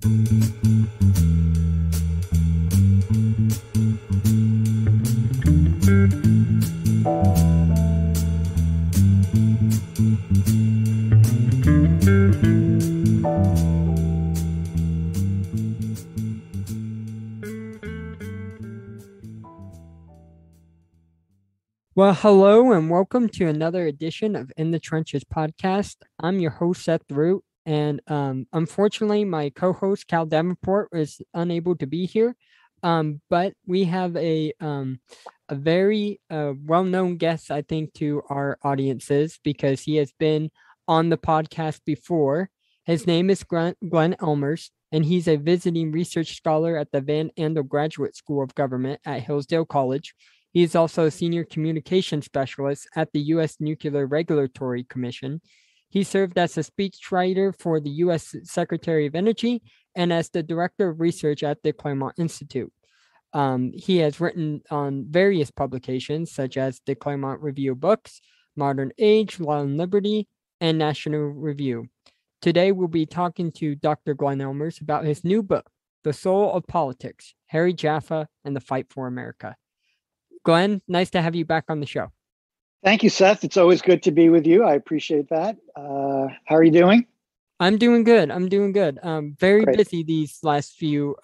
Well, hello and welcome to another edition of In the Trenches podcast. I'm your host, Seth, and unfortunately, my co-host, Cal Davenport, is unable to be here. But we have a very well-known guest, I think, to our audiences because he has been on the podcast before. His name is Glenn Ellmers, and he's a visiting research scholar at the Van Andel Graduate School of Government at Hillsdale College. He is also a senior communication specialist at the U.S. Nuclear Regulatory Commission. He served as a speechwriter for the U.S. Secretary of Energy and as the director of research at the Claremont Institute. He has written on various publications such as the Claremont Review of Books, Modern Age, Law and Liberty, and National Review. Today, we'll be talking to Dr. Glenn Ellmers about his new book, The Soul of Politics, Harry Jaffa and the Fight for America. Glenn, nice to have you back on the show. Thank you, Seth. It's always good to be with you. I appreciate that. How are you doing? I'm doing good. Very Great. busy these last few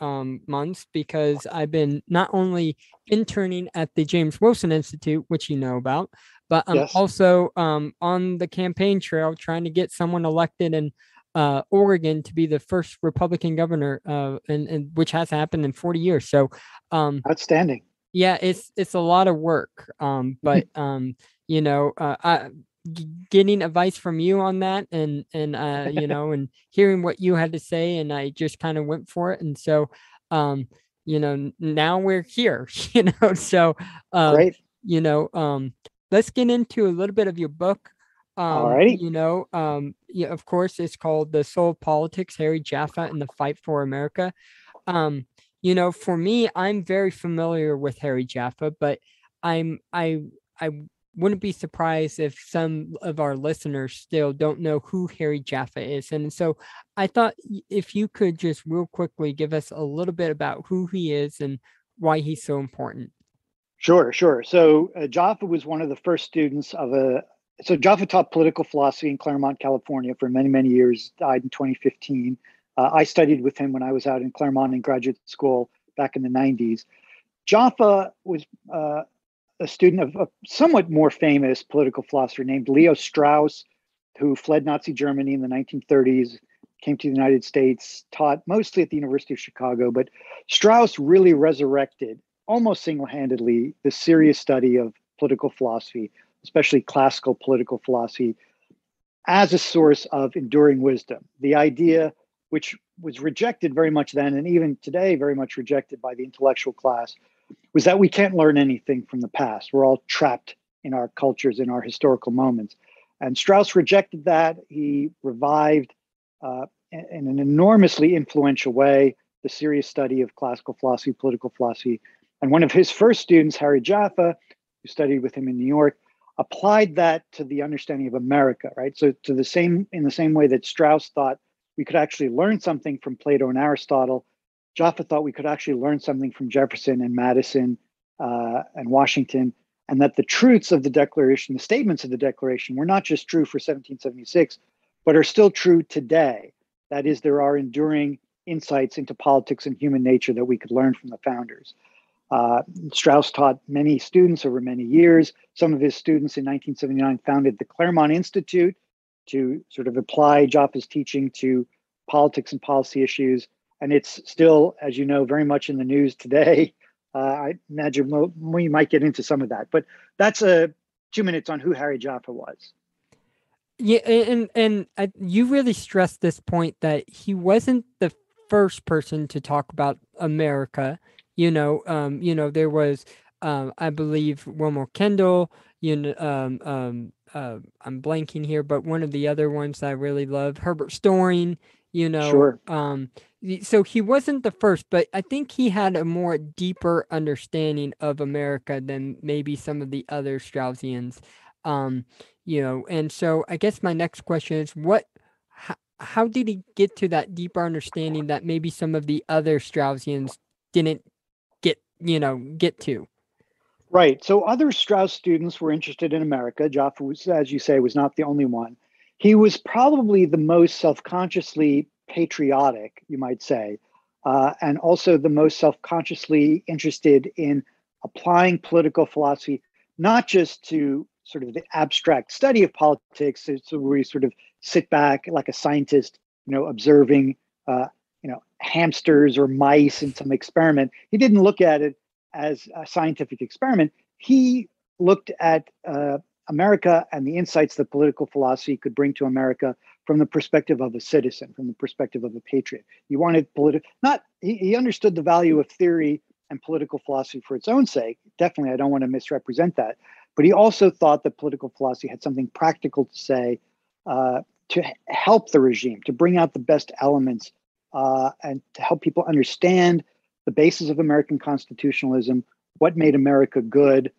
months because I've been not only interning at the James Wilson Institute, which you know about, but I'm also on the campaign trail trying to get someone elected in Oregon to be the first Republican governor, and which has happened in 40 years. So, outstanding. Yeah, it's a lot of work. But getting advice from you on that and and hearing what you had to say, and I just kind of went for it. And so, now we're here, so, Great. Let's get into a little bit of your book. All righty. Of course, it's called The Soul of Politics, Harry Jaffa and the Fight for America. For me, I'm very familiar with Harry Jaffa, but I wouldn't be surprised if some of our listeners still don't know who Harry Jaffa is. And so I thought if you could just real quickly give us a little bit about who he is and why he's so important. Sure. So Jaffa was one of the first students so Jaffa taught political philosophy in Claremont, California for many, many years, died in 2015. I studied with him when I was out in Claremont in graduate school back in the 90s. Jaffa was a student of a somewhat more famous political philosopher named Leo Strauss, who fled Nazi Germany in the 1930s, came to the United States, taught mostly at the University of Chicago. But Strauss really resurrected, almost single-handedly, the serious study of political philosophy, especially classical political philosophy, as a source of enduring wisdom. The idea, which was rejected very much then, and even today very much rejected by the intellectual class, was that we can't learn anything from the past. We're all trapped in our cultures, in our historical moments. And Strauss rejected that. He revived, in an enormously influential way, the serious study of classical philosophy, political philosophy. And one of his first students, Harry Jaffa, who studied with him in New York, applied that to the understanding of America, right? So in the same way that Strauss thought we could actually learn something from Plato and Aristotle, Jaffa thought we could actually learn something from Jefferson and Madison and Washington, and that the truths of the Declaration, the statements of the Declaration, were not just true for 1776, but are still true today. That is, there are enduring insights into politics and human nature that we could learn from the founders. Strauss taught many students over many years. Some of his students in 1979 founded the Claremont Institute to sort of apply Jaffa's teaching to politics and policy issues. And it's still, as you know, very much in the news today. I imagine we might get into some of that, but that's 2 minutes on who Harry Jaffa was. Yeah, and you really stressed this point that he wasn't the first person to talk about America. There was, I believe, Wilmer Kendall. I'm blanking here, but one of the other ones I really love, Herbert Storing. Sure. So he wasn't the first, but I think he had a more deeper understanding of America than maybe some of the other Straussians. And so I guess my next question is how did he get to that deeper understanding that maybe some of the other Straussians didn't get to? Right. So other Strauss students were interested in America. Jaffa was, as you say, was not the only one. He was probably the most self-consciously patriotic, you might say, and also the most self-consciously interested in applying political philosophy, not just to sort of the abstract study of politics, so where you sort of sit back like a scientist, observing, hamsters or mice in some experiment. He didn't look at it as a scientific experiment. He looked at America and the insights that political philosophy could bring to America from the perspective of a citizen, from the perspective of a patriot. He wanted he understood the value of theory and political philosophy for its own sake. Definitely, I don't want to misrepresent that. But he also thought that political philosophy had something practical to say to help the regime, to bring out the best elements and to help people understand the basis of American constitutionalism, what made America good.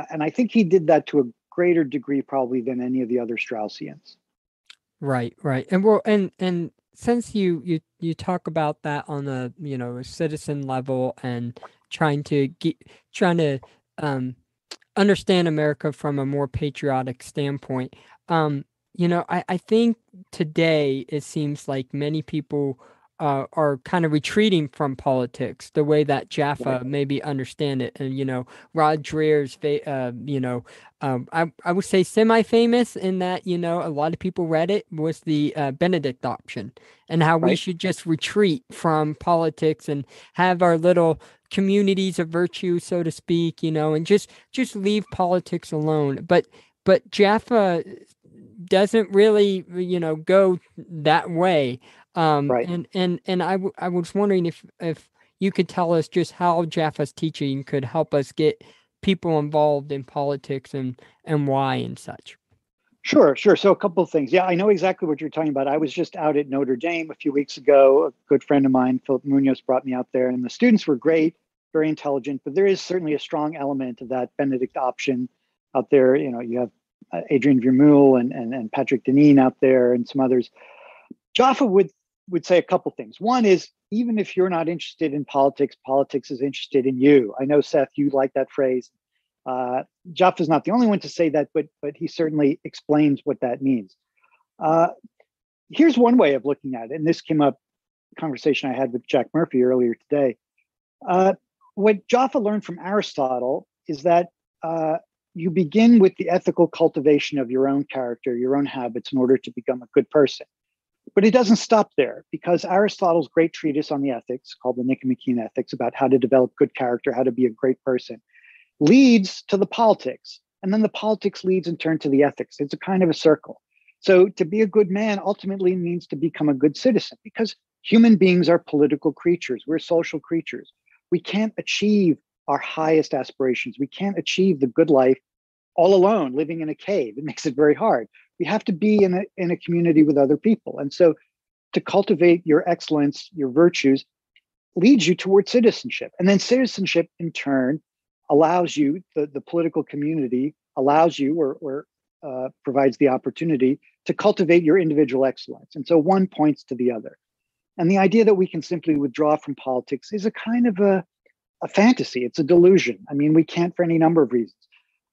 And I think he did that to a greater degree probably than any of the other Straussians. Right, right. And well, and since you talk about that on a citizen level and trying to um understand America from a more patriotic standpoint, I think today it seems like many people are kind of retreating from politics the way that Jaffa Right. maybe understand it. And, Rod Dreher's, I would say semi-famous in that, a lot of people read it, was the Benedict option, and how we Right. should just retreat from politics and have our little communities of virtue, so to speak, and just leave politics alone. But Jaffa doesn't really, go that way. Right. And I was wondering if you could tell us just how Jaffa's teaching could help us get people involved in politics and why and such. Sure, sure. So a couple of things. Yeah, I know exactly what you're talking about. I was just out at Notre Dame a few weeks ago. A good friend of mine, Philip Munoz, brought me out there, and the students were great, very intelligent, but there is certainly a strong element of that Benedict option out there. You have Adrian Vermeule and Patrick Deneen out there and some others. Jaffa would say a couple things. One is, even if you're not interested in politics, politics is interested in you. I know, Seth, you like that phrase. Jaffa is not the only one to say that, but he certainly explains what that means. Uh, Here's one way of looking at it, and this came up conversation I had with Jack Murphy earlier today. What Jaffa learned from Aristotle is that you begin with the ethical cultivation of your own character, your own habits, in order to become a good person. But it doesn't stop there, because Aristotle's great treatise on the ethics, called the Nicomachean Ethics, about how to develop good character, how to be a great person, leads to the politics. And then the politics leads in turn to the ethics. It's a kind of a circle. So to be a good man ultimately means to become a good citizen, because human beings are political creatures. We're social creatures. We can't achieve our highest aspirations. We can't achieve the good life all alone, living in a cave. It makes it very hard. We have to be in a community with other people. And so to cultivate your excellence, your virtues, leads you towards citizenship. And then citizenship in turn allows you, the political community allows you or provides the opportunity to cultivate your individual excellence. And so one points to the other. And the idea that we can simply withdraw from politics is a kind of a fantasy. It's a delusion. I mean, we can't for any number of reasons.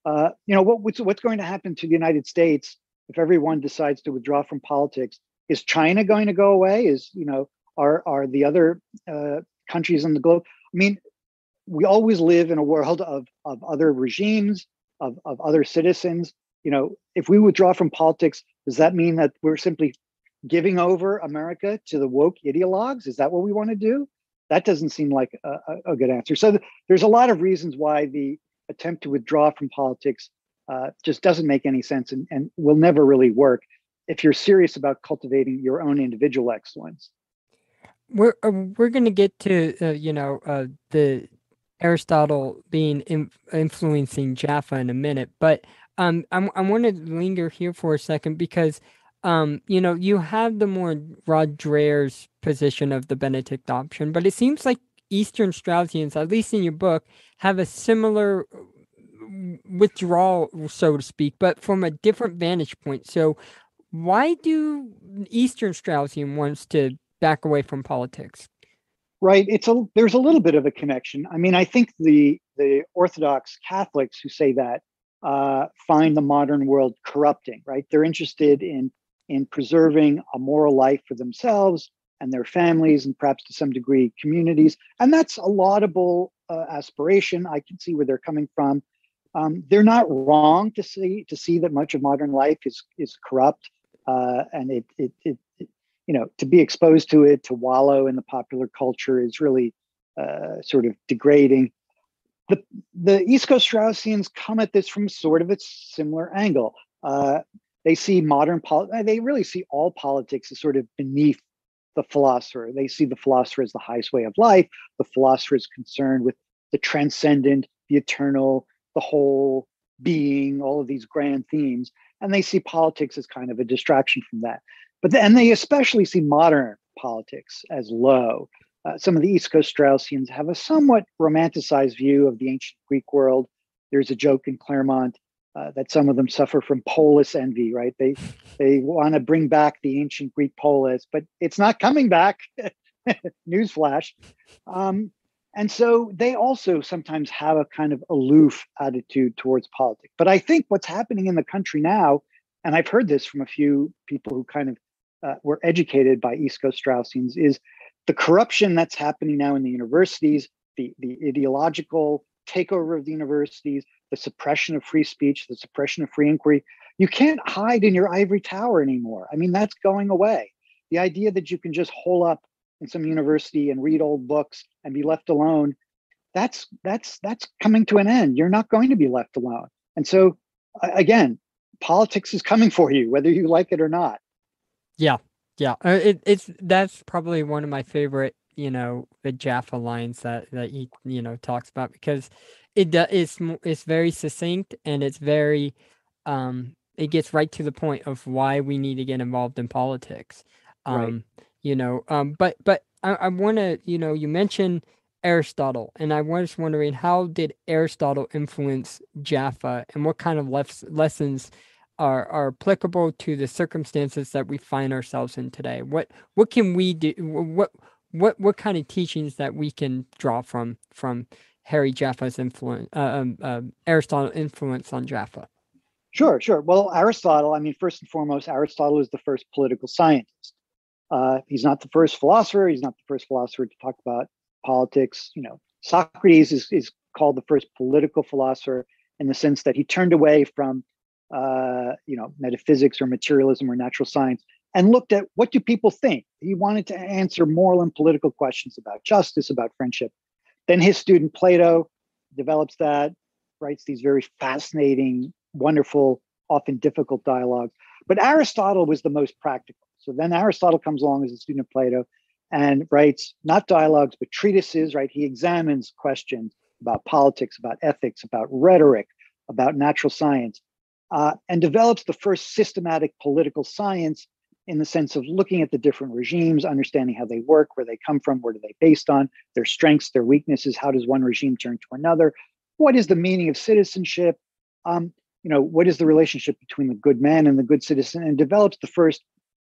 What's going to happen to the United States if everyone decides to withdraw from politics? Is China going to go away? Are the other countries on the globe? I mean, we always live in a world of other regimes, of other citizens. If we withdraw from politics, does that mean that we're simply giving over America to the woke ideologues? Is that what we want to do? That doesn't seem like a good answer. So there's a lot of reasons why the attempt to withdraw from politics just doesn't make any sense and will never really work if you're serious about cultivating your own individual excellence. We're going to get to the Aristotle being influencing Jaffa in a minute, but I want to linger here for a second because you have the more Rod Dreher's position of the Benedict option, but it seems like Eastern Straussians, at least in your book, have a similar withdrawal, so to speak, but from a different vantage point. So why do Eastern Straussian wants to back away from politics? Right. There's a little bit of a connection. I mean, I think the Orthodox Catholics who say that find the modern world corrupting. Right. They're interested in preserving a moral life for themselves and their families, and perhaps to some degree communities. And that's a laudable aspiration. I can see where they're coming from. They're not wrong to see that much of modern life is corrupt, and to be exposed to it, to wallow in the popular culture is really sort of degrading. The East Coast Straussians come at this from sort of a similar angle. They see they really see all politics as sort of beneath the philosopher. They see the philosopher as the highest way of life. The philosopher is concerned with the transcendent, the eternal, the whole being, all of these grand themes. And they see politics as kind of a distraction from that. And they especially see modern politics as low. Some of the East Coast Straussians have a somewhat romanticized view of the ancient Greek world. There's a joke in Claremont that some of them suffer from polis envy, right? They want to bring back the ancient Greek polis, but it's not coming back. Newsflash. And so they also sometimes have a kind of aloof attitude towards politics. But I think what's happening in the country now, and I've heard this from a few people who kind of were educated by East Coast Straussians, is the corruption that's happening now in the universities, the ideological takeover of the universities, the suppression of free speech, the suppression of free inquiry. You can't hide in your ivory tower anymore. I mean, that's going away. The idea that you can just hole up in some university and read old books and be left alone, that's coming to an end. You're not going to be left alone. And so, again, politics is coming for you, whether you like it or not. Yeah. That's probably one of my favorite, the Jaffa lines that he, talks about, because it's very succinct, and it's very, it gets right to the point of why we need to get involved in politics. Right. But I want to, you mentioned Aristotle, and I was wondering, how did Aristotle influence Jaffa, and what kind of lessons are applicable to the circumstances that we find ourselves in today? What can we do? What kind of teachings that we can draw from Harry Jaffa's influence, Aristotle influence on Jaffa? Sure. Well, Aristotle, I mean, first and foremost, Aristotle is the first political scientist. He's not the first philosopher. He's not the first philosopher to talk about politics. Socrates is called the first political philosopher in the sense that he turned away from metaphysics or materialism or natural science and looked at, what do people think? He wanted to answer moral and political questions about justice, about friendship. Then his student Plato develops that, writes these very fascinating, wonderful, often difficult dialogues. But Aristotle was the most practical. So then Aristotle comes along as a student of Plato and writes not dialogues, but treatises, right? He examines questions about politics, about ethics, about rhetoric, about natural science, and develops the first systematic political science in the sense of looking at the different regimes, understanding how they work, where they come from, what are they based on, their strengths, their weaknesses, how does one regime turn to another, what is the meaning of citizenship, what is the relationship between the good man and the good citizen, and develops the first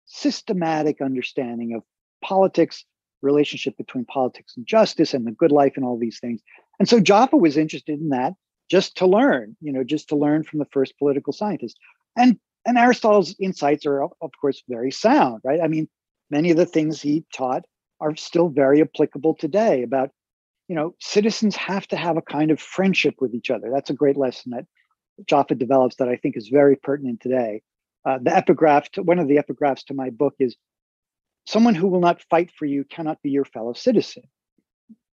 systematic understanding of politics, relationship between politics and justice and the good life and all these things. And so Jaffa was interested in that just to learn from the first political scientist. And Aristotle's insights are, of course, very sound, right? I mean, many of the things he taught are still very applicable today about, citizens have to have a kind of friendship with each other. That's a great lesson that Jaffa develops that I think is very pertinent today. One of the epigraphs to my book is, someone who will not fight for you cannot be your fellow citizen.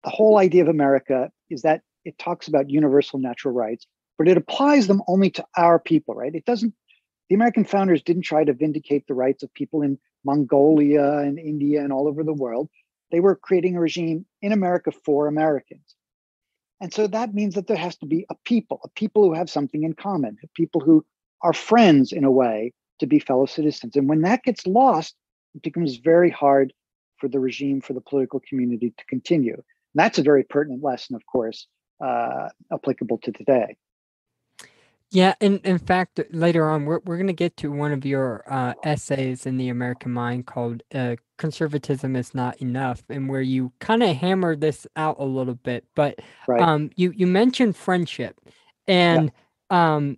The whole idea of America is that it talks about universal natural rights, but it applies them only to our people, right? The American founders didn't try to vindicate the rights of people in Mongolia and India and all over the world. They were creating a regime in America for Americans. And so that means that there has to be a people who have something in common, people who are friends in a way to be fellow citizens. And when that gets lost, it becomes very hard for the regime, for the political community to continue. And that's a very pertinent lesson, of course, applicable to today. Yeah, and in fact, later on, we're going to get to one of your essays in the American Mind called "Conservatism is Not Enough," and where you kind of hammer this out a little bit. But Right. you mentioned friendship, Yeah. and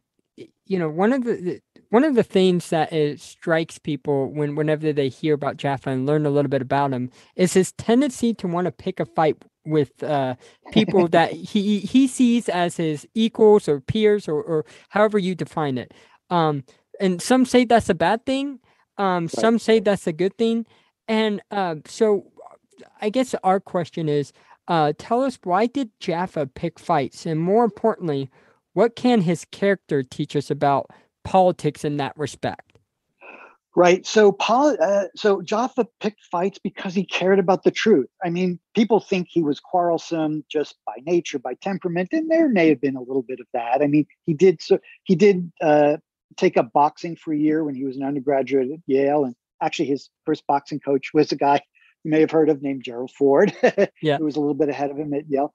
one of the things that it strikes people whenever they hear about Jaffa and learn a little bit about him is his tendency to want to pick a fight with people that he sees as his equals or peers or however you define it. Um, and some say that's a bad thing. Right. Some say that's a good thing. And so I guess our question is, tell us, why did Jaffa pick fights? And more importantly, what can his character teach us about politics in that respect? Right. So Jaffa picked fights because he cared about the truth. I mean, people think he was quarrelsome just by nature, by temperament, and there may have been a little bit of that. I mean, he did take up boxing for a year when he was an undergraduate at Yale, and actually his first boxing coach was a guy you may have heard of named Gerald Ford, Yeah. who was a little bit ahead of him at Yale.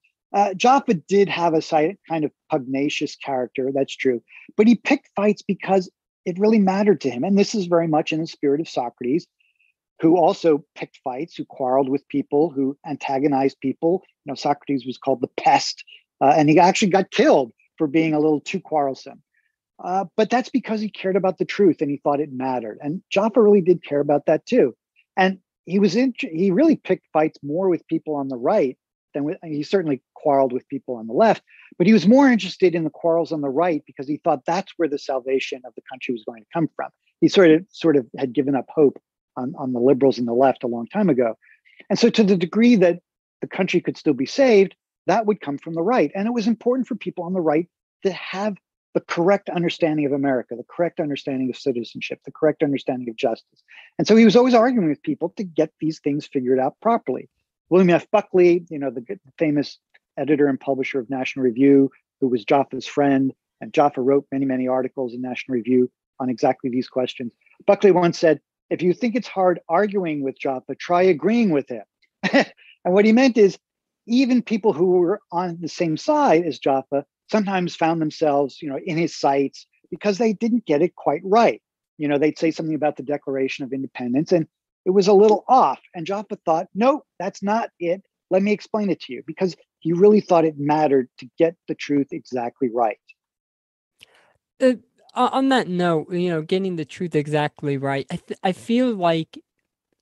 Jaffa did have a kind of pugnacious character, that's true, but he picked fights because it really mattered to him. And this is very much in the spirit of Socrates, who also picked fights, who quarreled with people, who antagonized people. You know, Socrates was called the pest, and he actually got killed for being a little too quarrelsome. But that's because he cared about the truth and he thought it mattered. And Jaffa really did care about that too. And he really picked fights more with people on the right than he certainly quarreled with people on the left, but he was more interested in the quarrels on the right because he thought that's where the salvation of the country was going to come from. He sort of had given up hope on the liberals and the left a long time ago. And so to the degree that the country could still be saved, that would come from the right. And it was important for people on the right to have the correct understanding of America, the correct understanding of citizenship, the correct understanding of justice. And so he was always arguing with people to get these things figured out properly. William F. Buckley, you know, the famous editor and publisher of National Review, who was Jaffa's friend, and Jaffa wrote many, many articles in National Review on exactly these questions. Buckley once said, if you think it's hard arguing with Jaffa, try agreeing with him. And what he meant is even people who were on the same side as Jaffa sometimes found themselves, you know, in his sights because they didn't get it quite right. You know, they'd say something about the Declaration of Independence and it was a little off. And Jaffa thought, no, that's not it. Let me explain it to you, because he really thought it mattered to get the truth exactly right. Uh, on that note, getting the truth exactly right, I feel like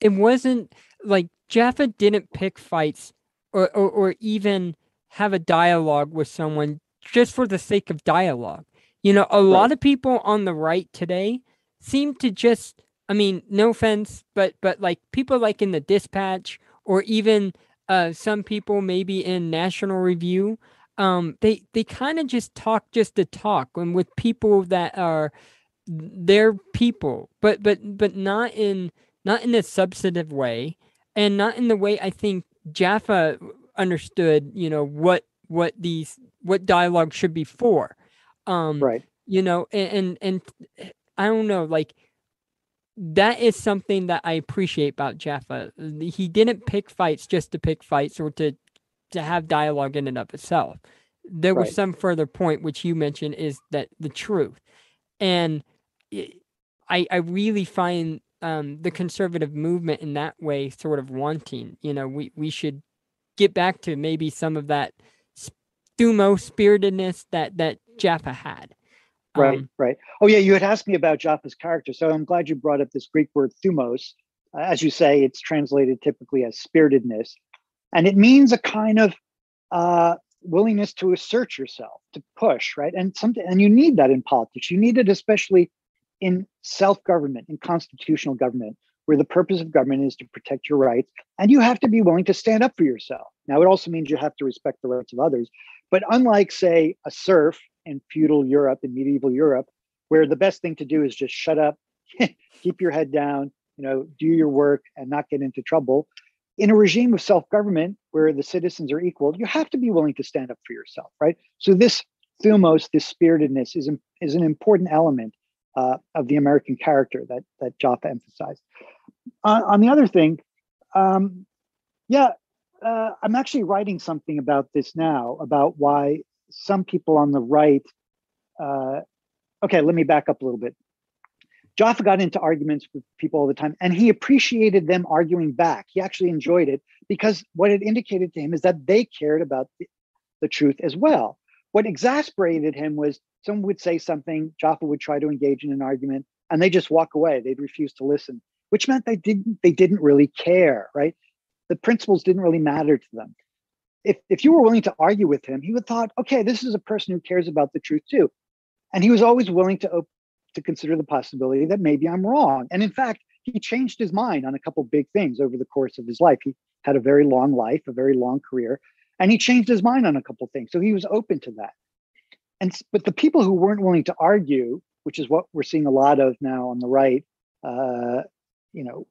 it wasn't like Jaffa didn't pick fights or even have a dialogue with someone just for the sake of dialogue. A Right. lot of people on the right today seem to just, I mean, no offense, but like people like in the Dispatch or even some people maybe in National Review, they kind of just talk just to talk, and with people that are their people, but not in a substantive way, and not in the way I think Jaffa understood, what dialogue should be for. Um, Right. and I don't know, like that is something that I appreciate about Jaffa. He didn't pick fights just to pick fights or to have dialogue in and of itself. There was Right. some further point which you mentioned is that the truth. And I really find the conservative movement in that way sort of wanting. We should get back to maybe some of that thumo spiritedness that Jaffa had. Right. Um, Right. Oh, yeah. You had asked me about Jaffa's character. So I'm glad you brought up this Greek word thumos. As you say, it's translated typically as spiritedness. And it means a kind of willingness to assert yourself, to push, right? And you need that in politics. You need it especially in self-government, in constitutional government, where the purpose of government is to protect your rights, and you have to be willing to stand up for yourself. Now, it also means you have to respect the rights of others. But unlike, say, a serf in feudal Europe, in medieval Europe, where the best thing to do is just shut up, keep your head down, do your work and not get into trouble. In a regime of self-government where the citizens are equal, you have to be willing to stand up for yourself, right? So this thumos, this spiritedness, is an important element of the American character that Jaffa emphasized. On the other thing, um, yeah, I'm actually writing something about this now, about why some people on the right uh, okay, let me back up a little bit. Jaffa got into arguments with people all the time, and he appreciated them arguing back. He actually enjoyed it because what it indicated to him is that they cared about the truth as well. What exasperated him was someone would say something, Jaffa would try to engage in an argument, and they just walk away. They'd refuse to listen, which meant they didn't really care, right? The principles didn't really matter to them. If you were willing to argue with him, he would thought, okay, this is a person who cares about the truth too. And he was always willing to consider the possibility that maybe I'm wrong. And in fact, he changed his mind on a couple of big things over the course of his life. He had a very long life, a very long career, and he changed his mind on a couple of things. So he was open to that. But the people who weren't willing to argue, which is what we're seeing a lot of now on the right,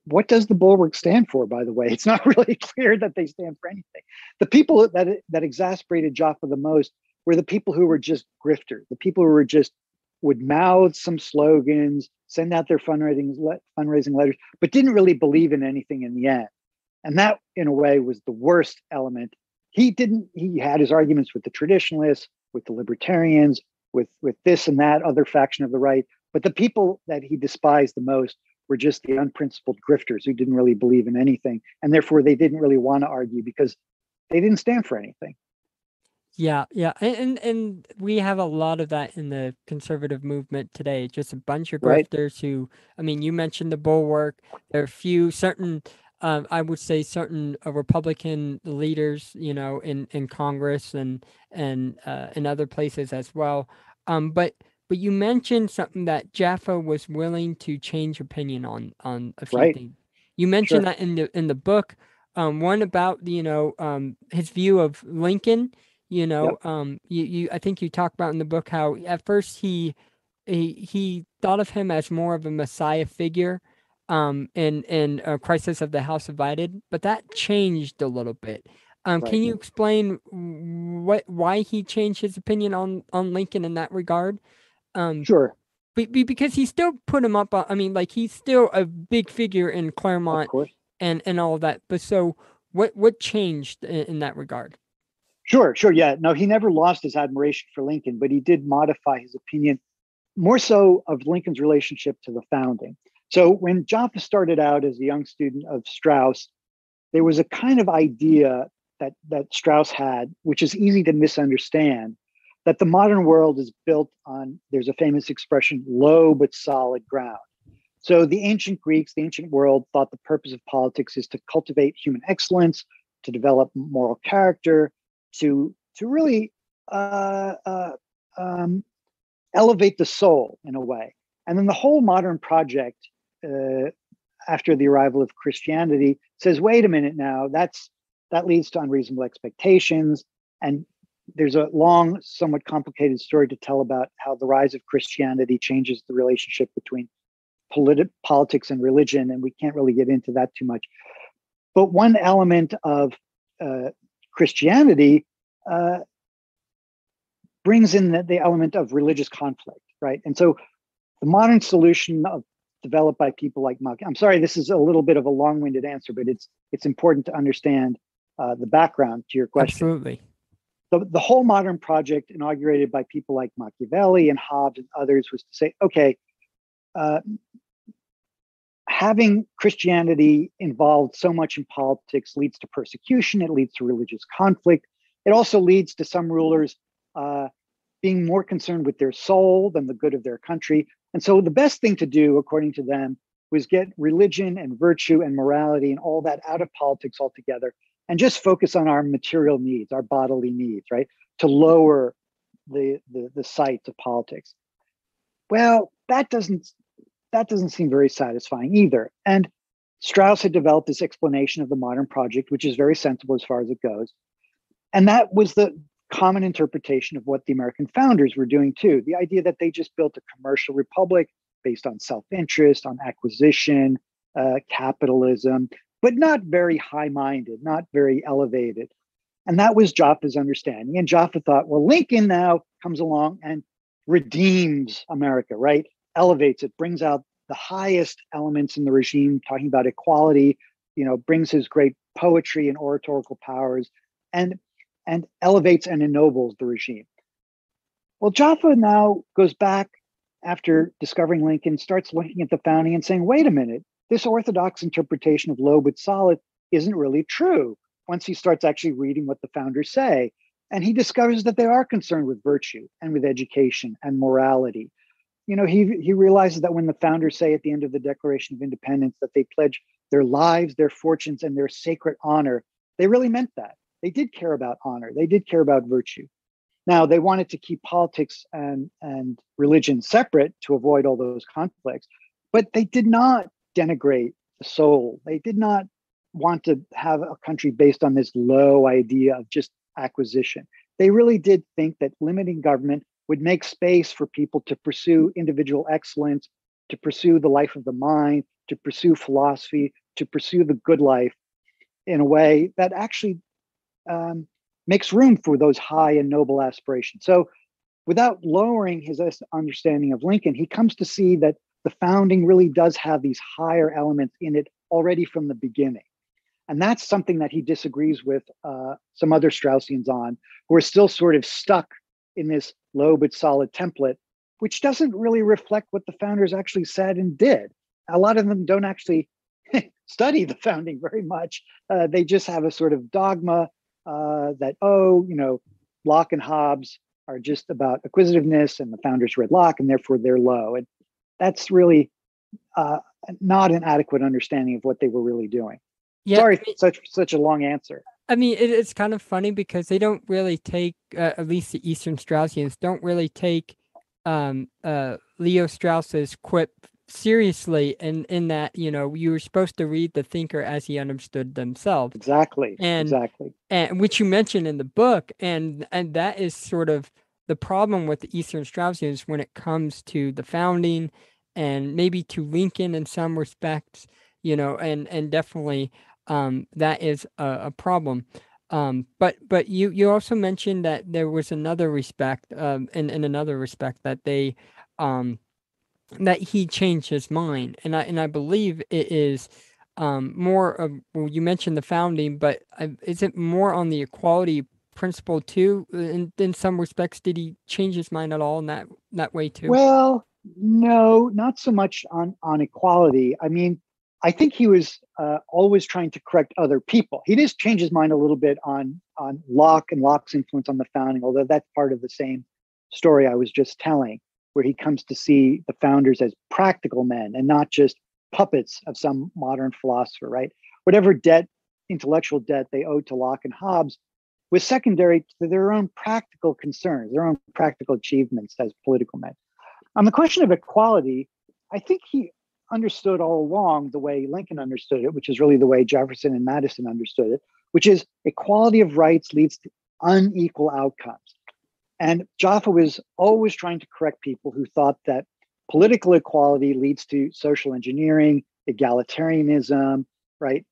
what does the bulwark stand for, by the way? It's not really clear that they stand for anything. The people that exasperated Jaffa the most were the people who were just grifters, the people who were just would mouth some slogans, send out their fundraising letters, but didn't really believe in anything in the end. And that, in a way, was the worst element. He had his arguments with the traditionalists, with the libertarians, with this and that other faction of the right. But the people that he despised the most were just the unprincipled grifters who didn't really believe in anything. And therefore, they didn't really want to argue because they didn't stand for anything. Yeah, yeah. And we have a lot of that in the conservative movement today. Just a bunch of Right. grifters who, I mean, you mentioned the bulwark. There are a few certain, I would say certain Republican leaders, in Congress and in other places as well. But you mentioned something that Jaffa was willing to change opinion on a few Right. things. You mentioned Sure. that in the book. One about his view of Lincoln. Yep. I think you talk about in the book how at first he thought of him as more of a messiah figure, in Crisis of the House Divided, but that changed a little bit. Right. Can you explain why he changed his opinion on Lincoln in that regard? Sure. Because he still put him up. I mean, like he's still a big figure in Of Claremont course. and all of that. But so what changed in that regard? Sure. Yeah. No, he never lost his admiration for Lincoln, but he did modify his opinion more so of Lincoln's relationship to the founding. So when Jaffa started out as a young student of Strauss, there was a kind of idea that Strauss had, which is easy to misunderstand, that the modern world is built on, there's a famous expression, low but solid ground. So the ancient Greeks, the ancient world thought the purpose of politics is to cultivate human excellence, to develop moral character, to really elevate the soul in a way. And then the whole modern project, after the arrival of Christianity, says, wait a minute now, that leads to unreasonable expectations. And there's a long, somewhat complicated story to tell about how the rise of Christianity changes the relationship between politics and religion. And we can't really get into that too much. But one element of Christianity brings in the element of religious conflict, right? And so the modern solution developed by people like Machiavelli. I'm sorry, this is a little bit of a long-winded answer, but it's important to understand the background to your question. Absolutely. The whole modern project, inaugurated by people like Machiavelli and Hobbes and others, was to say, okay, having Christianity involved so much in politics leads to persecution. It leads to religious conflict. It also leads to some rulers being more concerned with their soul than the good of their country. And so the best thing to do, according to them, was get religion and virtue and morality and all that out of politics altogether and just focus on our material needs, our bodily needs, right? To lower the sights of politics. Well, that doesn't seem very satisfying either. And Strauss had developed this explanation of the modern project, which is very sensible as far as it goes. And that was the common interpretation of what the American founders were doing too. The idea that they just built a commercial republic based on self-interest, on acquisition, capitalism, but not very high-minded, not very elevated. And that was Jaffa's understanding. And Jaffa thought, well, Lincoln now comes along and redeems America, right? Elevates it, brings out the highest elements in the regime, talking about equality, brings his great poetry and oratorical powers and elevates and ennobles the regime. Well, Jaffa now goes back after discovering Lincoln, starts looking at the founding and saying, wait a minute, this orthodox interpretation of low but solid isn't really true. Once he starts actually reading what the founders say, and he discovers that they are concerned with virtue and with education and morality. He realizes that when the founders say at the end of the Declaration of Independence that they pledge their lives, their fortunes, and their sacred honor, they really meant that. They did care about honor. They did care about virtue. Now, they wanted to keep politics and religion separate to avoid all those conflicts, but they did not denigrate the soul. They did not want to have a country based on this low idea of just acquisition. They really did think that limiting government would make space for people to pursue individual excellence, to pursue the life of the mind, to pursue philosophy, to pursue the good life in a way that actually makes room for those high and noble aspirations. So without lowering his understanding of Lincoln, he comes to see that the founding really does have these higher elements in it already from the beginning. And that's something that he disagrees with some other Straussians on, who are still sort of stuck in this low but solid template, which doesn't really reflect what the founders actually said and did. A lot of them don't actually study the founding very much. They just have a sort of dogma that, Locke and Hobbes are just about acquisitiveness, and the founders read Locke, and therefore they're low. And that's really not an adequate understanding of what they were really doing. Yeah, sorry, such a long answer. I mean, it's kind of funny because they don't really take, at least the Eastern Straussians, don't really take Leo Strauss's quip seriously in that, you were supposed to read the thinker as he understood themselves. Exactly. And which you mentioned in the book. And that is sort of the problem with the Eastern Straussians when it comes to the founding and maybe to Lincoln in some respects, and definitely that is a problem. But you also mentioned that there was another respect, in another respect that they, that he changed his mind, and I believe it is more of, well, you mentioned the founding, but is it more on the equality principle too? In some respects, did he change his mind at all in that way too? Well, no, not so much on equality. I mean, I think he was always trying to correct other people. He just changed his mind a little bit on Locke and Locke's influence on the founding, although that's part of the same story I was just telling, where he comes to see the founders as practical men and not just puppets of some modern philosopher, right? Whatever intellectual debt they owed to Locke and Hobbes was secondary to their own practical concerns, their own practical achievements as political men. On the question of equality, I think he understood all along the way Lincoln understood it, which is really the way Jefferson and Madison understood it, which is equality of rights leads to unequal outcomes. And Jaffa was always trying to correct people who thought that political equality leads to social engineering, egalitarianism, right?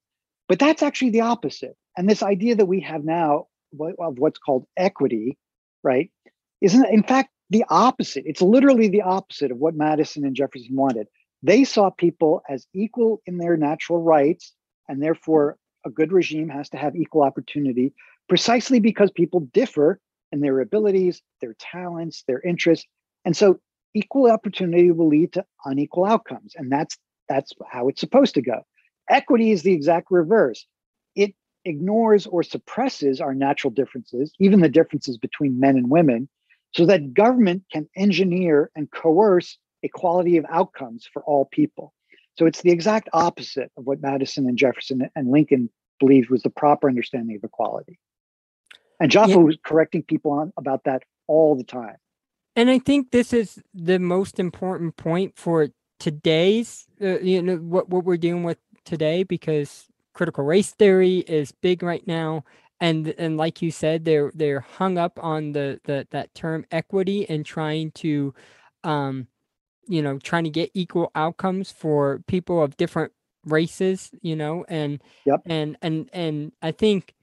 But that's actually the opposite. And this idea that we have now of what's called equity, right, isn't in fact the opposite. It's literally the opposite of what Madison and Jefferson wanted. They saw people as equal in their natural rights, and therefore a good regime has to have equal opportunity, precisely because people differ in their abilities, their talents, their interests. And so equal opportunity will lead to unequal outcomes. And that's how it's supposed to go. Equity is the exact reverse. It ignores or suppresses our natural differences, even the differences between men and women, so that government can engineer and coerce equality of outcomes for all people. So it's the exact opposite of what Madison and Jefferson and Lincoln believed was the proper understanding of equality. And Jaffa was correcting people about that all the time. And I think this is the most important point for today's, what we're dealing with today, because critical race theory is big right now. And like you said, they're hung up on that term equity and trying to get equal outcomes for people of different races, and yep. and I think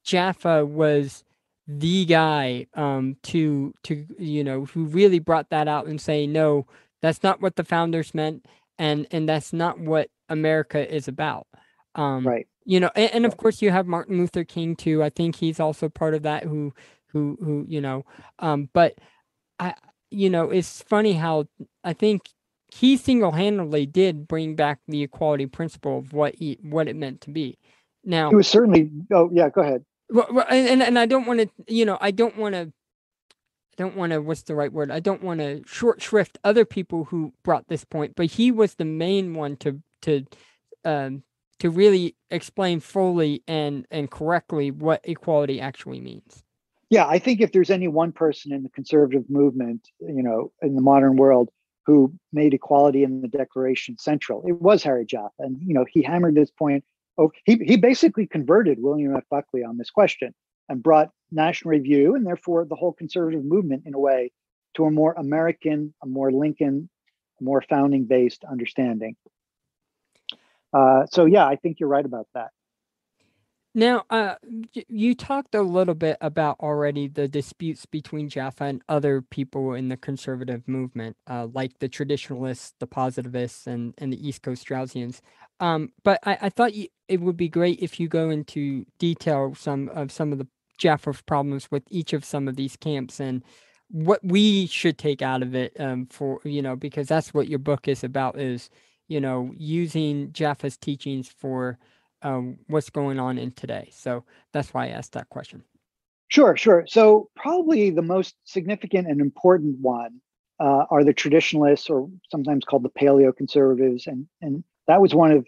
Jaffa was the guy to who really brought that out and say, no, that's not what the founders meant, and that's not what America is about. Right. And of course you have Martin Luther King too. I think he's also part of that, who but it's funny how I think he single-handedly did bring back the equality principle of what it meant to be. He Now, was certainly. Oh yeah, go ahead. and I don't want to, what's the right word? I don't want to short shrift other people who brought this point, but he was the main one um, to really explain fully and correctly what equality actually means. Yeah, I think if there's any one person in the conservative movement, in the modern world who made equality in the Declaration central, it was Harry Jaffa. And, he hammered this point. Oh, he basically converted William F. Buckley on this question and brought national review and therefore the whole conservative movement in a way to a more American, a more Lincoln, a more founding based understanding. So yeah, I think you're right about that. Now, you talked a little bit about already the disputes between Jaffa and other people in the conservative movement, like the traditionalists, the positivists, and the East Coast Straussians. But I thought it would be great if you go into detail some of the Jaffa problems with each of some of these camps and what we should take out of it, for because that's what your book is about, is using Jaffa's teachings for what's going on in today. So that's why I asked that question. Sure, sure. So probably the most significant and important one are the traditionalists, or sometimes called the paleoconservatives, and that was one of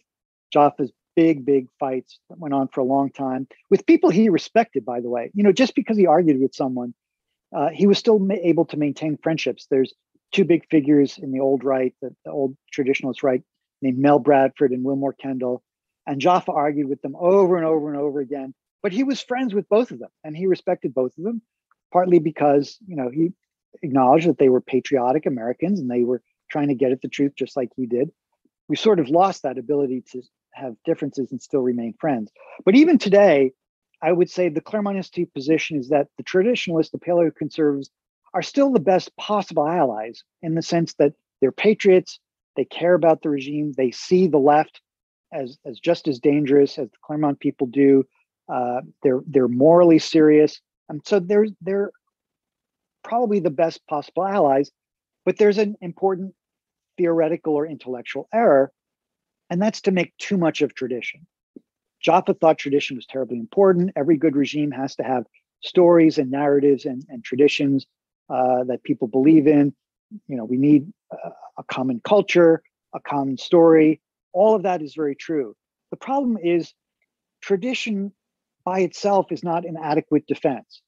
Jaffa's big fights that went on for a long time with people he respected. By the way, just because he argued with someone, he was still able to maintain friendships. There's two big figures in the old right, the old traditionalist right, named Mel Bradford and Wilmore Kendall, and Jaffa argued with them over and over and over again. But he was friends with both of them, and he respected both of them, partly because he acknowledged that they were patriotic Americans and they were trying to get at the truth just like he did. We sort of lost that ability to have differences and still remain friends. But even today, I would say the Claremont Institute position is that the traditionalists, the paleoconservatives, are still the best possible allies in the sense that they're patriots, they care about the regime, they see the left as just as dangerous as the Claremont people do. They're morally serious, and so they're probably the best possible allies. But there's an important theoretical or intellectual error, and that's to make too much of tradition. Jaffa thought tradition was terribly important. Every good regime has to have stories and narratives and traditions that people believe in. We need a common culture, a common story. All of that is very true. The problem is tradition by itself is not an adequate defense.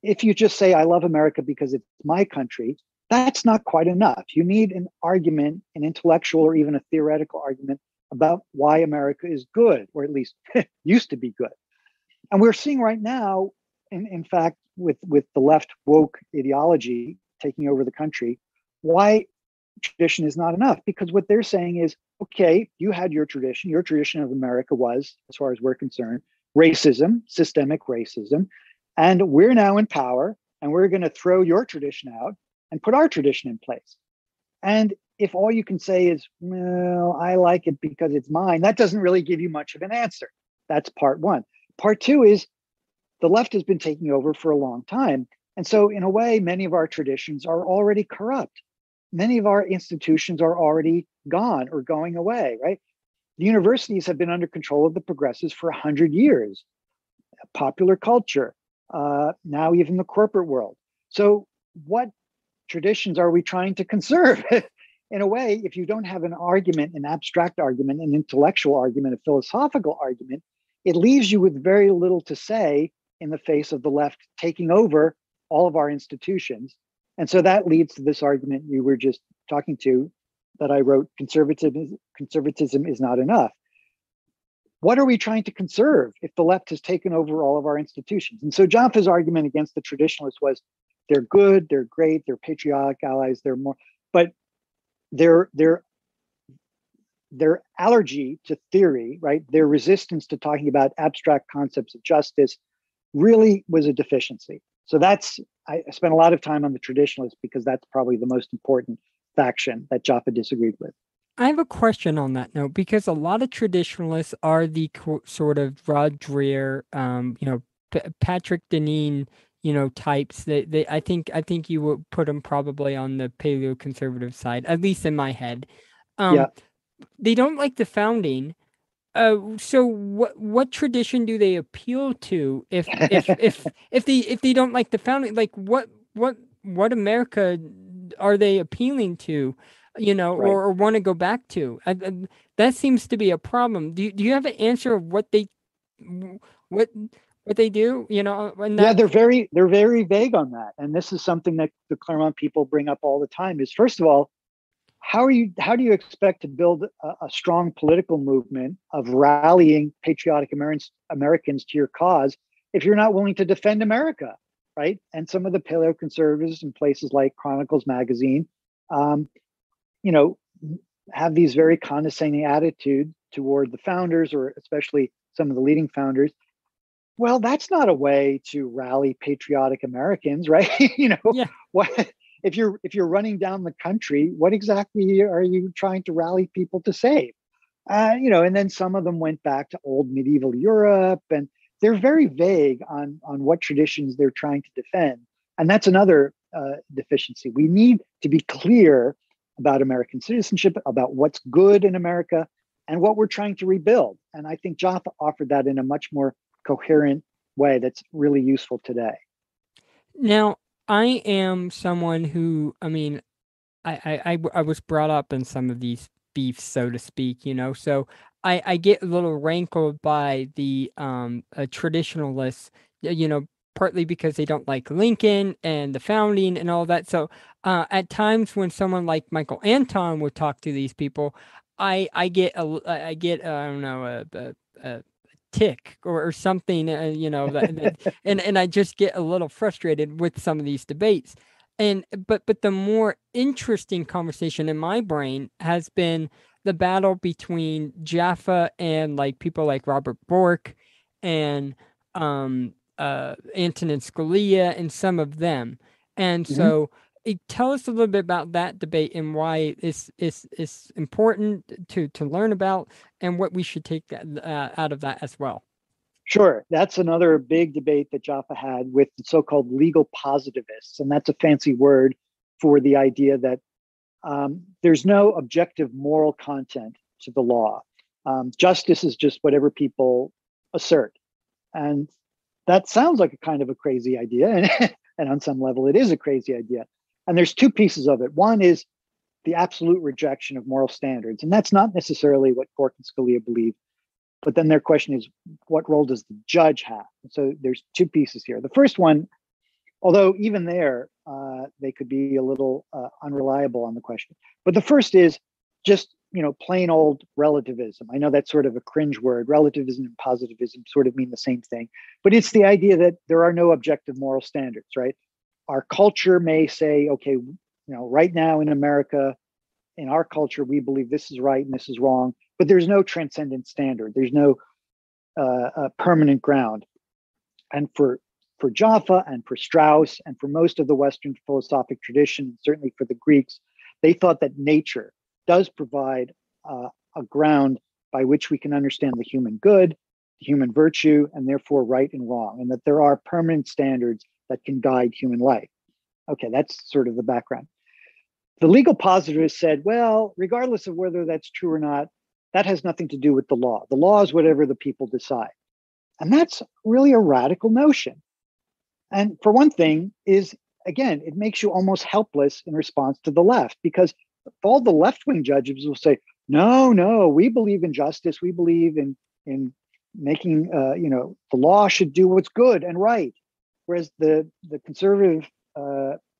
If you just say, I love America because it's my country, that's not quite enough. You need an argument, an intellectual or even a theoretical argument about why America is good, or at least used to be good. And we're seeing right now, in fact, with the left woke ideology taking over the country, why tradition is not enough. Because what they're saying is, okay, you had your tradition of America was, as far as we're concerned, racism, systemic racism, and we're now in power, and we're going to throw your tradition out and put our tradition in place. And if all you can say is, well, I like it because it's mine, that doesn't really give you much of an answer. That's part one. Part two is the left has been taking over for a long time. And so, in a way, many of our traditions are already corrupt. Many of our institutions are already gone or going away, right? The universities have been under control of the progressives for 100 years. Popular culture, now even the corporate world. So what traditions are we trying to conserve? In a way, if you don't have an argument, an abstract argument, an intellectual argument, a philosophical argument, it leaves you with very little to say in the face of the left taking over all of our institutions. And so that leads to this argument you were just talking to that I wrote, conservatism is not enough. What are we trying to conserve if the left has taken over all of our institutions? And so Jaffa's argument against the traditionalists was they're good, they're great, they're patriotic allies, they're more, but their allergy to theory, right? Their resistance to talking about abstract concepts of justice really was a deficiency. So I spent a lot of time on the traditionalists because that's probably the most important faction that Jaffa disagreed with. I have a question on that note, because a lot of traditionalists are the sort of Rod Dreher, Patrick Deneen types. I think you would put them probably on the paleoconservative side, at least in my head. Yeah. Um, they don't like the founding. So what tradition do they appeal to if they don't like the founding? Like what America are they appealing to, Right. or want to go back to? That seems to be a problem. Do you have an answer of what what they do? In Yeah, that. they're very vague on that. And this is something that the Claremont people bring up all the time is, first of all, how do you expect to build a strong political movement of rallying patriotic Americans to your cause if you're not willing to defend America, right? And some of the paleoconservatives in places like Chronicles magazine, um, you know, have these very condescending attitude toward the founders, or especially some of the leading founders. Well, that's not a way to rally patriotic Americans, right? Yeah. What if you're running down the country, what exactly are you trying to rally people to save? And then some of them went back to old medieval Europe, and they're very vague on what traditions they're trying to defend. And that's another deficiency. We need to be clear about American citizenship, about what's good in America, and what we're trying to rebuild. And I think Jaffa offered that in a much more coherent way that's really useful today. Now, I am someone who, I mean, I was brought up in some of these beefs, so to speak, so I get a little rankled by the traditionalists, partly because they don't like Lincoln and the founding and all that. So at times when someone like Michael Anton would talk to these people, I don't know, a tick or something, and I just get a little frustrated with some of these debates. But the more interesting conversation in my brain has been the battle between Jaffa and like people like Robert Bork and Antonin Scalia and some of them. And Mhm. so tell us a little bit about that debate and why it's important to learn about, and what we should take out of that as well. Sure. That's another big debate that Jaffa had with the so-called legal positivists. And that's a fancy word for the idea that there's no objective moral content to the law. Justice is just whatever people assert. And that sounds like a kind of a crazy idea. And on some level, it is a crazy idea. And there's two pieces of it. One is the absolute rejection of moral standards. And that's not necessarily what Bork and Scalia believe. But then their question is, what role does the judge have? So there's two pieces here. The first one, although even there, they could be a little unreliable on the question. But the first is just, plain old relativism. I know that's sort of a cringe word. Relativism and positivism sort of mean the same thing. But it's the idea that there are no objective moral standards, right? Our culture may say, okay, right now in America, in our culture, we believe this is right and this is wrong, but there's no transcendent standard. There's no permanent ground. And for Jaffa and for Strauss and for most of the Western philosophic tradition, certainly for the Greeks, they thought that nature does provide a ground by which we can understand the human good, the human virtue, and therefore right and wrong, and that there are permanent standards that can guide human life. Okay, that's sort of the background. The legal positivists said, well, regardless of whether that's true or not, that has nothing to do with the law. The law is whatever the people decide. And that's really a radical notion. And for one thing, is again, it makes you almost helpless in response to the left, because all the left-wing judges will say, no, no, we believe in justice. We believe in making, the law should do what's good and right. Whereas the conservative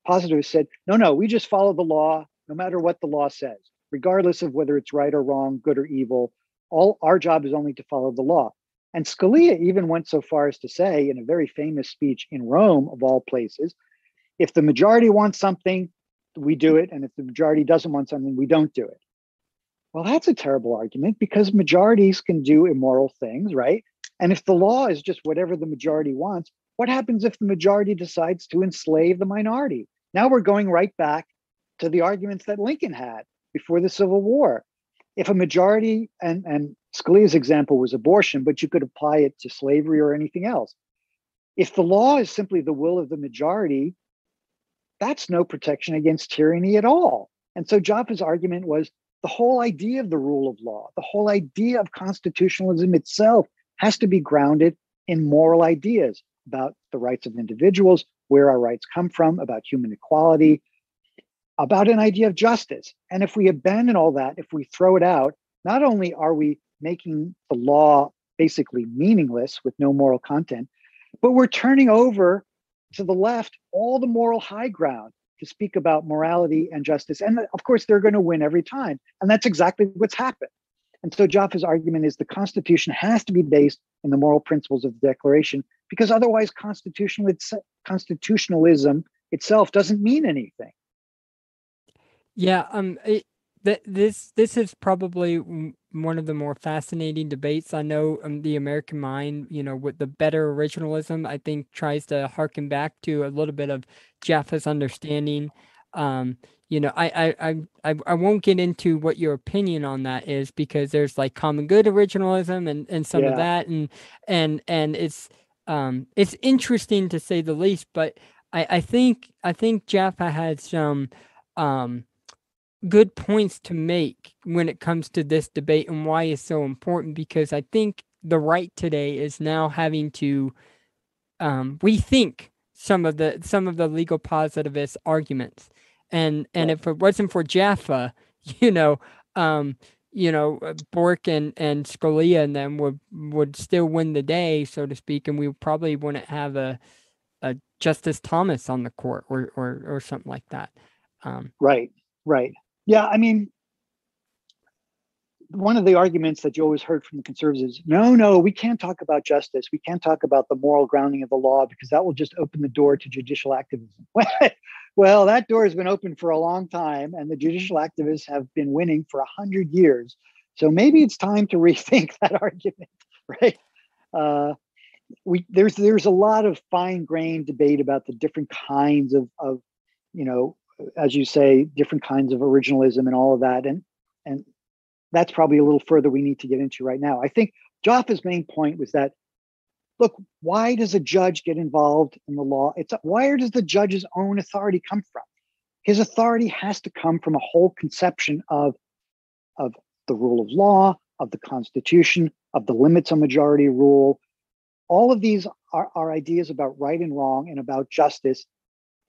positivists said, no, no, we just follow the law, no matter what the law says, regardless of whether it's right or wrong, good or evil. All our job is only to follow the law. And Scalia even went so far as to say in a very famous speech in Rome, of all places, if the majority wants something, we do it. And if the majority doesn't want something, we don't do it. Well, that's a terrible argument, because majorities can do immoral things, right? And if the law is just whatever the majority wants, what happens if the majority decides to enslave the minority? Now we're going right back to the arguments that Lincoln had before the Civil War. If a majority, and Scalia's example was abortion, but you could apply it to slavery or anything else. If the law is simply the will of the majority, that's no protection against tyranny at all. And so Jaffa's argument was the whole idea of the rule of law, the whole idea of constitutionalism itself has to be grounded in moral ideas about the rights of individuals, where our rights come from, about human equality, about an idea of justice. And if we abandon all that, if we throw it out, not only are we making the law basically meaningless with no moral content, but we're turning over to the left all the moral high ground to speak about morality and justice. And of course, they're going to win every time. And that's exactly what's happened. And so Jaffa's argument is the Constitution has to be based in the moral principles of the Declaration, because otherwise constitutionalism itself doesn't mean anything. Yeah, this is probably one of the more fascinating debates. I know the American mind, with the better originalism, I think tries to harken back to a little bit of Jaffa's understanding. I won't get into what your opinion on that is, because there's like common good originalism and some of that, and it's interesting to say the least. But I think Jaffa had some good points to make when it comes to this debate and why it's so important, because I think the right today is now having to rethink some of the legal positivist arguments, and if it wasn't for Jaffa, Bork and Scalia and them would still win the day, so to speak, and we probably wouldn't have a Justice Thomas on the court or something like that. Right. Yeah, I mean, one of the arguments that you always heard from the conservatives is, no, we can't talk about justice. We can't talk about the moral grounding of the law, because that will just open the door to judicial activism. Well, that door has been open for a long time, and the judicial activists have been winning for 100 years. So maybe it's time to rethink that argument, right? There's a lot of fine-grained debate about the different kinds of as you say, different kinds of originalism and all of that. And that's probably a little further we need to get into right now. I think Jaffa's main point was that, look, why does a judge get involved in the law? Where does the judge's own authority come from? His authority has to come from a whole conception of the rule of law, of the Constitution, of the limits on majority rule. All of these are ideas about right and wrong and about justice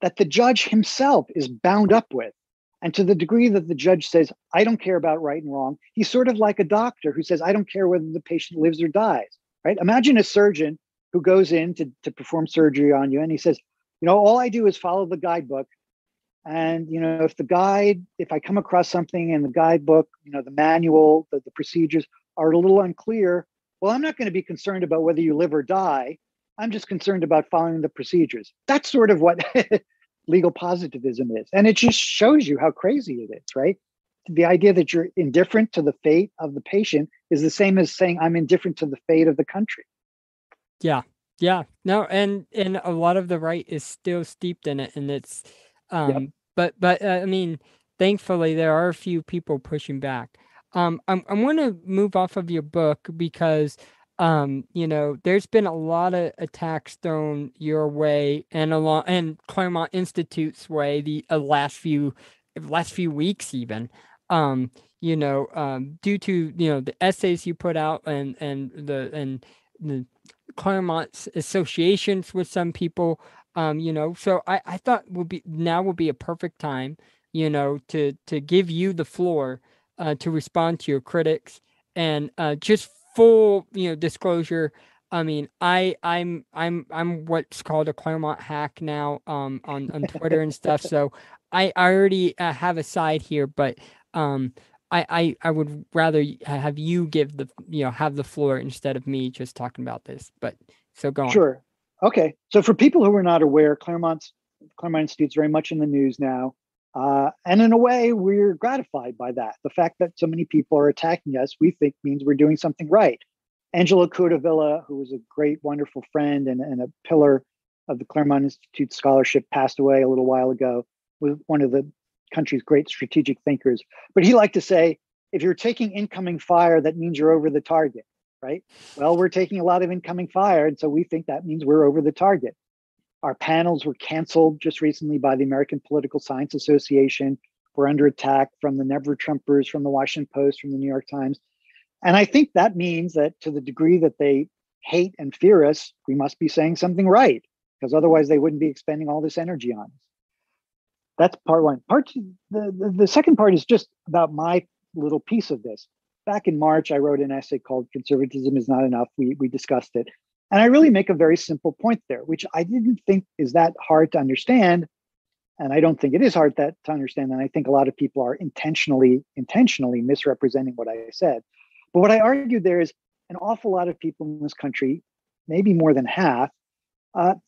that the judge himself is bound up with. And to the degree that the judge says, I don't care about right and wrong, he's sort of like a doctor who says, I don't care whether the patient lives or dies, right? Imagine a surgeon who goes in to perform surgery on you, and he says, all I do is follow the guidebook. And, if I come across something in the guidebook, the manual, the procedures are a little unclear, well, I'm not going to be concerned about whether you live or die. I'm just concerned about following the procedures. That's sort of what legal positivism is. And it just shows you how crazy it is, right? The idea that you're indifferent to the fate of the patient is the same as saying I'm indifferent to the fate of the country. Yeah. No, and a lot of the right is still steeped in it, and it's but I mean, thankfully there are a few people pushing back. I want to move off of your book because there's been a lot of attacks thrown your way and Claremont Institute's way the last few weeks even. Due to the essays you put out and the Claremont's associations with some people. So I thought would be a perfect time, to give you the floor to respond to your critics, and just full disclosure. I mean, I'm what's called a Claremont hack now on Twitter and stuff. So I already have a side here, but I would rather have you give have the floor instead of me just talking about this. But so go on. Sure. Okay. So for people who are not aware, Claremont Institute is very much in the news now. And in a way, we're gratified by that. The fact that so many people are attacking us, we think means we're doing something right. Angelo Codavilla, who was a great, wonderful friend and a pillar of the Claremont Institute scholarship, passed away a little while ago, was one of the country's great strategic thinkers. But he liked to say, if you're taking incoming fire, that means you're over the target. right? Well, we're taking a lot of incoming fire, and so we think that means we're over the target. Our panels were canceled just recently by the American Political Science Association. We're under attack from the Never Trumpers, from the Washington Post, from the New York Times. And I think that means that to the degree that they hate and fear us, we must be saying something right, because otherwise they wouldn't be expending all this energy on us. That's part one. Part two, the second part is just about my little piece of this. Back in March, I wrote an essay called Conservatism is Not Enough. We discussed it. And I really make a very simple point there, which I didn't think is that hard to understand. And I don't think it is hard to understand. And I think a lot of people are intentionally misrepresenting what I said. But what I argued there is an awful lot of people in this country, maybe more than half,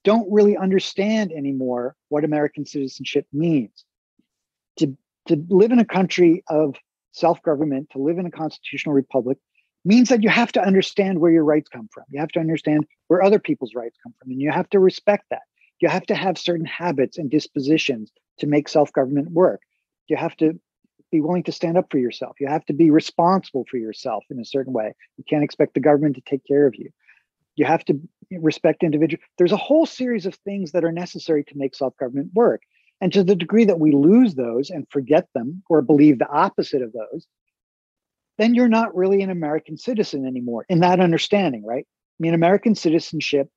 don't really understand anymore what American citizenship means. To live in a country of self-government, to live in a constitutional republic, means that you have to understand where your rights come from. You have to understand where other people's rights come from, and you have to respect that. You have to have certain habits and dispositions to make self-government work. You have to be willing to stand up for yourself. You have to be responsible for yourself in a certain way. You can't expect the government to take care of you. You have to respect individuals. There's a whole series of things that are necessary to make self-government work. And to the degree that we lose those and forget them or believe the opposite of those, then you're not really an American citizen anymore in that understanding, right? I mean, American citizenship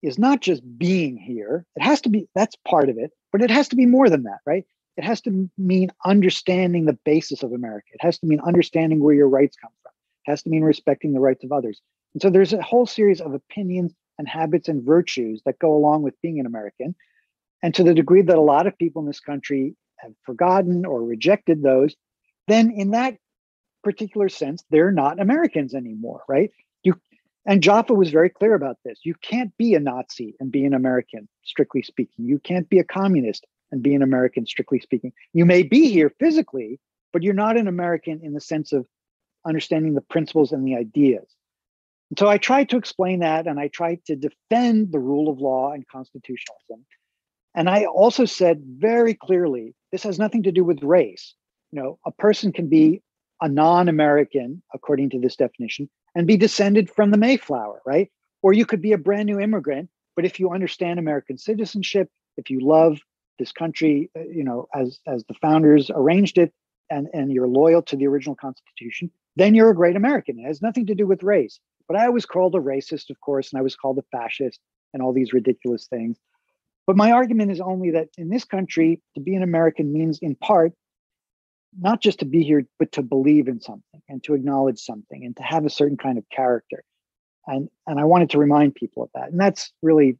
is not just being here. It has to be, that's part of it, but it has to be more than that, right? It has to mean understanding the basis of America. It has to mean understanding where your rights come from. It has to mean respecting the rights of others. And so there's a whole series of opinions and habits and virtues that go along with being an American. And to the degree that a lot of people in this country have forgotten or rejected those, then in that particular sense, they're not Americans anymore, right? And Jaffa was very clear about this. You can't be a Nazi and be an American, strictly speaking. You can't be a communist and be an American, strictly speaking. You may be here physically, but you're not an American in the sense of understanding the principles and the ideas. And so I tried to explain that, and I tried to defend the rule of law and constitutionalism. And I also said very clearly, this has nothing to do with race. You know, a person can be a non-American, according to this definition, and be descended from the Mayflower, right? Or you could be a brand new immigrant, but if you understand American citizenship, if you love this country, you know, as the founders arranged it, and you're loyal to the original Constitution, then you're a great American. It has nothing to do with race. But I was called a racist, of course, and I was called a fascist and all these ridiculous things. But my argument is only that in this country, to be an American means in part, not just to be here, but to believe in something and to acknowledge something and to have a certain kind of character. And I wanted to remind people of that. And that's really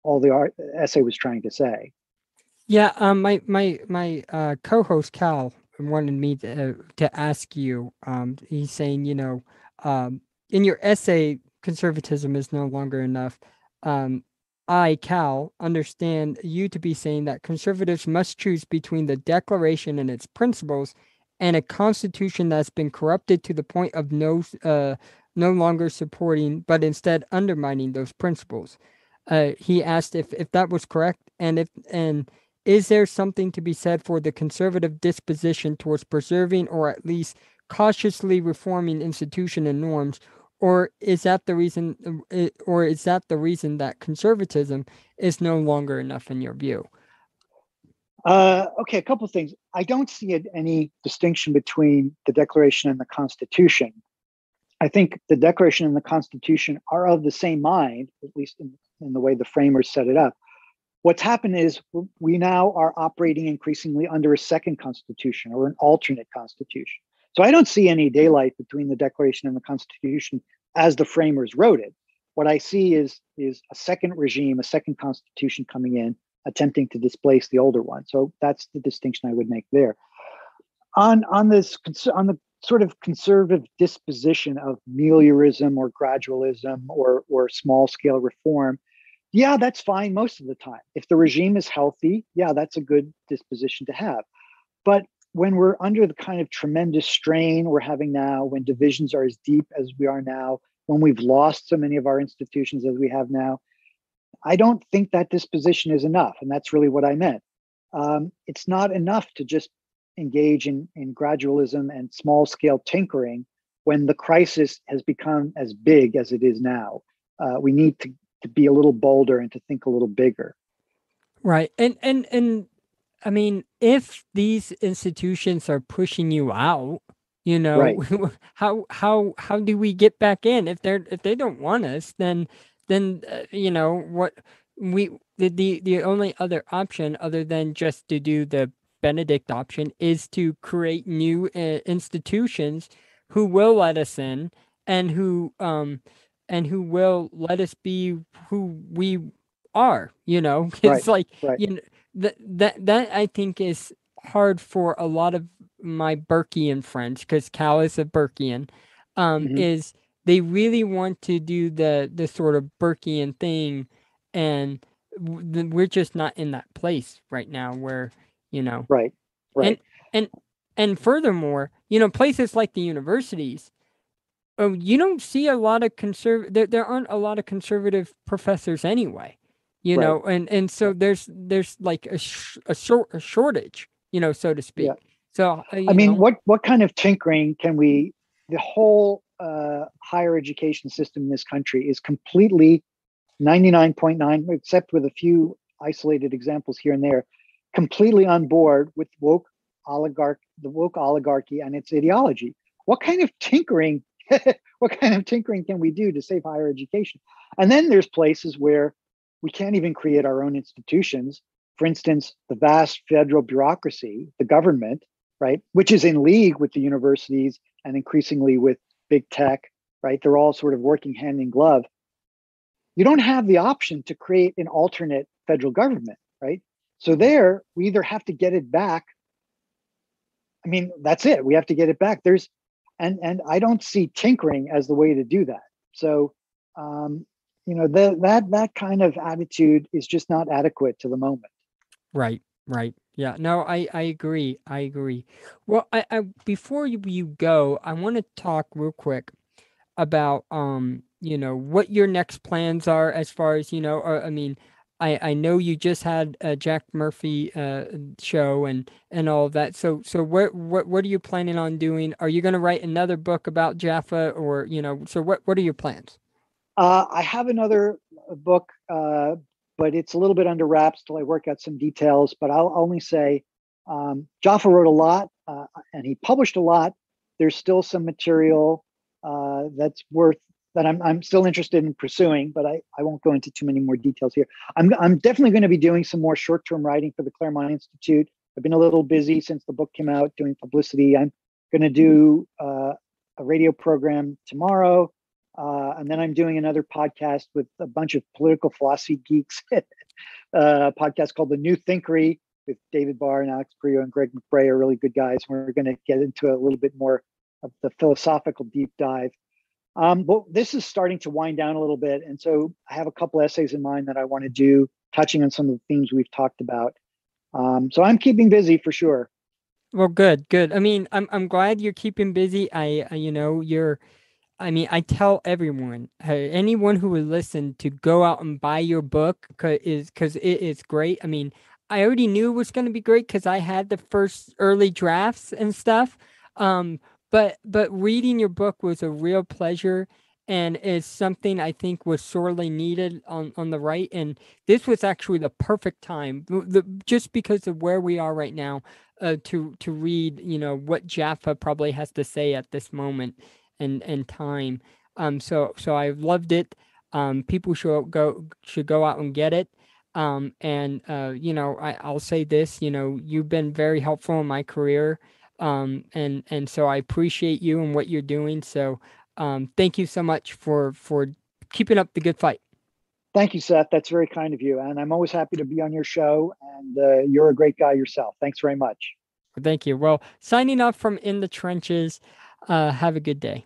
all the essay was trying to say. Yeah, my co-host Cal wanted me to ask you. He's saying, you know, in your essay, conservatism is no longer enough. I, Cal, understand you to be saying that conservatives must choose between the Declaration and its principles and a constitution that's been corrupted to the point of no longer supporting, but instead undermining those principles. He asked if that was correct, and is there something to be said for the conservative disposition towards preserving or at least cautiously reforming institution and norms, or is that the reason that conservatism is no longer enough in your view? Okay, a couple of things. I don't see any distinction between the Declaration and the Constitution. I think the Declaration and the Constitution are of the same mind, at least in the way the framers set it up. What's happened is we now are operating increasingly under a second constitution or an alternate constitution. So I don't see any daylight between the Declaration and the Constitution as the framers wrote it. What I see is a second regime, a second constitution coming in, attempting to displace the older one. So that's the distinction I would make there. On the sort of conservative disposition of meliorism or gradualism or small scale reform, yeah, that's fine most of the time. If the regime is healthy, yeah, that's a good disposition to have. But when we're under the kind of tremendous strain we're having now, when divisions are as deep as we are now, when we've lost so many of our institutions as we have now, I don't think that disposition is enough. And that's really what I meant. It's not enough to just engage in gradualism and small scale tinkering when the crisis has become as big as it is now. We need to be a little bolder and to think a little bigger. Right. And I mean, if these institutions are pushing you out, Right. how do we get back in? If they don't want us, then what we the only other option other than just to do the Benedict option is to create new institutions who will let us in and who will let us be who we are. Right. It's like Right. that I think is hard for a lot of my Burkean friends, because Cal is a Burkean, Mm-hmm. is they really want to do the sort of Burkean thing, and we're just not in that place right now where, Right. and Right. and and furthermore, places like the universities, you don't see a lot of there aren't a lot of conservative professors anyway, Right. and so Right. there's like a shortage, so to Yeah. speak. So I mean, what kind of tinkering can we? The whole higher education system in this country is completely 99.9, except with a few isolated examples here and there, completely on board with the woke oligarchy and its ideology. What kind of tinkering? What kind of tinkering can we do to save higher education? And then there's places where we can't even create our own institutions. For instance, the vast federal bureaucracy, the government, right, which is in league with the universities and increasingly with big tech, right? They're all sort of working hand in glove. You don't have the option to create an alternate federal government, right? So there, we either have to get it back. I mean, that's it. We have to get it back. And I don't see tinkering as the way to do that. So, that kind of attitude is just not adequate to the moment. Right, right. Yeah, no, I agree. I agree. Well, I before you go, I want to talk real quick about what your next plans are as far as, or I mean, I know you just had a Jack Murphy show and all of that. So what are you planning on doing? Are you going to write another book about Jaffa, or so what are your plans? I have another book, but it's a little bit under wraps till I work out some details. But I'll only say Jaffa wrote a lot and he published a lot. There's still some material that I'm still interested in pursuing, but I won't go into too many more details here. I'm definitely going to be doing some more short-term writing for the Claremont Institute. I've been a little busy since the book came out doing publicity. I'm going to do a radio program tomorrow. And then I'm doing another podcast with a bunch of political philosophy geeks, a podcast called The New Thinkery with David Barr and Alex Perillo and Greg McBray are really good guys. We're going to get into a little bit more of the philosophical deep dive. But this is starting to wind down a little bit. And so I have a couple essays in mind that I want to do, touching on some of the themes we've talked about. So I'm keeping busy for sure. Well, good. I mean, I'm glad you're keeping busy. I tell everyone, anyone who would listen, to go out and buy your book, because it is great. I mean, I already knew it was going to be great because I had the first early drafts and stuff. But reading your book was a real pleasure, and is something I think was sorely needed on the right. And this was actually the perfect time, just because of where we are right now, to read, what Jaffa probably has to say at this moment and time. So I loved it. People should go out and get it. I'll say this, you've been very helpful in my career. And so I appreciate you and what you're doing. So thank you so much for keeping up the good fight. Thank you, Seth. That's very kind of you. And I'm always happy to be on your show. And you're a great guy yourself. Thanks very much. Thank you. Well, signing off from In the Trenches. Have a good day.